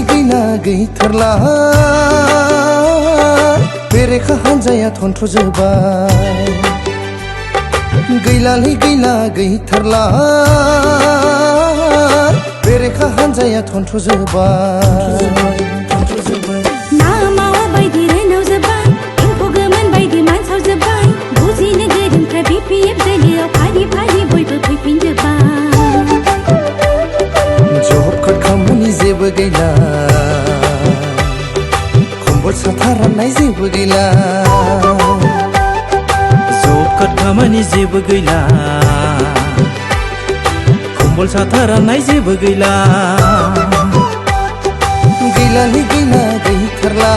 गैला गैथारला बेरेखा हान्जाया थन्थ्र'जोब्बाय गैलालै गैला गैथारला बेरेखा हान्जाया थन्थ्र'जोब्बाय ना मावा बायदि रायनाव जोब्बाय एम्फौ गोमोन बायदि मानसाव जोब्बाय बुजिनो गोरोंफ्रा BPF जायगायाव फारि फारि बयबो फैफिनजोब्बाय जब कार्ड खामानि जेबो गैला खम्बल साथा राननाय जेबो गैला जब कार्ड खामानि जेबो गैला खम्बल साथा राननाय जेबो गैला गैलालै गैला गैथारला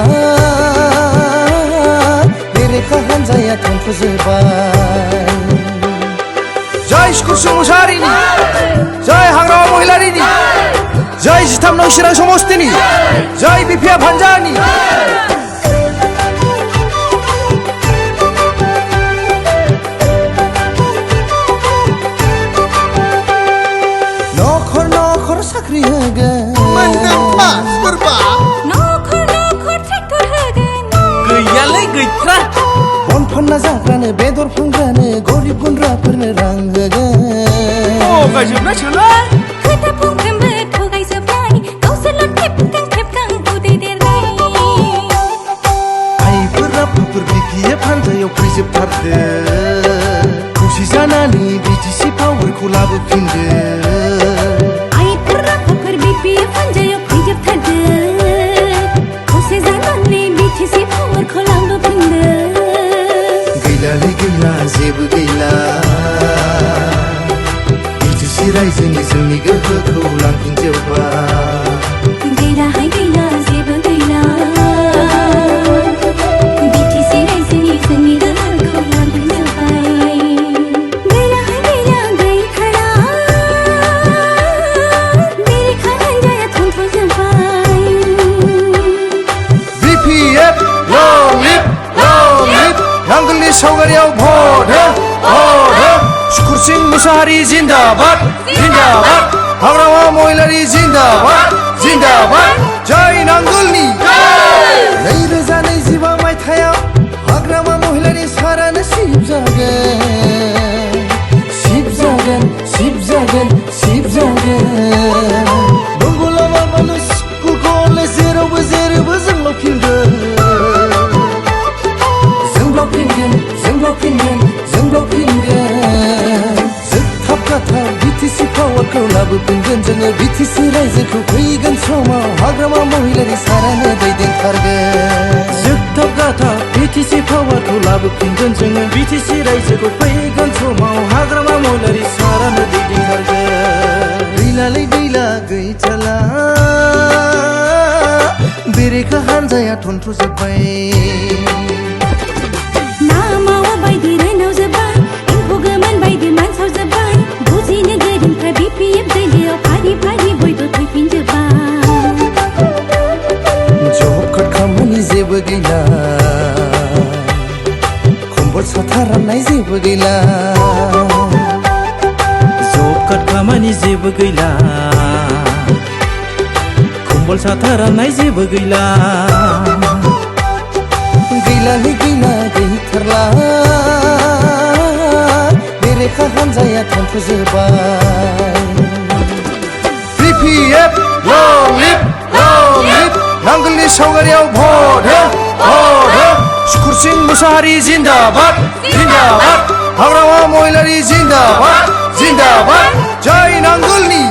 बेरेखा हान्जाया थन्थ्र'जोब्बाय जय स्कुलसु मुसाहारिनि जय हाग्रामा महिलारिनि जय 13 नं चिरां समस्तिनि जय BPF हान्जानि नखर नखर साख्रि होगोन नखर नखर ट्रेक्टर होगोन गैयालै गैथ्रा बन फानना जाग्रानो बेदर फानग्रानो गरिब गुन्द्राफोरनो रां होगोन थगायजोबनायसोलै खोथा बुंफ्रोमबो थगायजोबनाय गावसोरल' खेबखां उदै देरनाय आइफोर आफाफोर BPF हान्जायाव फैजोबथारदो खौसे जानानै BTC पावारखौ लाबोफिनदो आइफोर आफाफोर BPF हान्जायाव फैजोबथारदो खौसे जानानै BTC पावारखौ लाबोफिनदो गैलालै गैला जेबो गैला BTC रायजोनि जोंनि गोहोखौ लांफिनजोब्बाय गैलाहाय गैला जेबो गैला BTC रायजोनि जोंनि गोहोखौ लांफिनजोब्बाय गैलाहाय गैला गैथारा बेरेखा हान्जाया थन्थ्र'जोब्बाय BPF long live नांगोलनि सावगारियाव भट हो सुकुरसिं मुसाहारि जिन्दाबाद जिन्दाबाद हाग्रामा महिलारि जिन्दाबाद जिन्दाबाद जय नांगोलनि 2025 मायथाइयाव हाग्रामा महिलारि सारानो सिबजागोन दंग' लामा बानो स्कुल कलेज जेरावबो जेरैबो जोंल' फिनगोन जोबथाबगाथाव BTC पावारखौ लाबोफिनगोन जोङो BTC रायजोखौ फैगोन समाव हाग्रामा महिलारि सारानो दैदेनथारगोन जोबथाबगाथाव BTC पावारखौ लाबोफिनगोन जोङो BTC रायजोखौ फैगोन समाव हाग्रामा महिलारि सारानो दैदेनथारगोन गैलालै गैला गैथारला बेरेखा हान्जाया थन्थ्र'जोब्बाय ना मावा बायदि रायनाव जोब्बाय एम्फौ गोमोन बायदि मानसाव जोब्बाय बुजिनो गोरोंफ्रा BPF जायगायाव फारि फारि बयबो फैफिनजोब्बाय जब कार्ड खामानि जेबो गैला खम्बल साथा राननाय जेबो गैला जब कार्ड खामानि जेबो गैला खम्बल साथा राननाय जेबो गैला गैलालै गैला गैथारला बेरेखा हान्जाया थन्थ्र'जोब्बाय BPF long live नांगोलनि सावगारियाव भट हो सुकुरसिं मुसाहारि जिन्दाबाद जिन्दाबाद हाग्रामा महिलारि जिन्दाबाद जिन्दाबाद जय नांगोलनि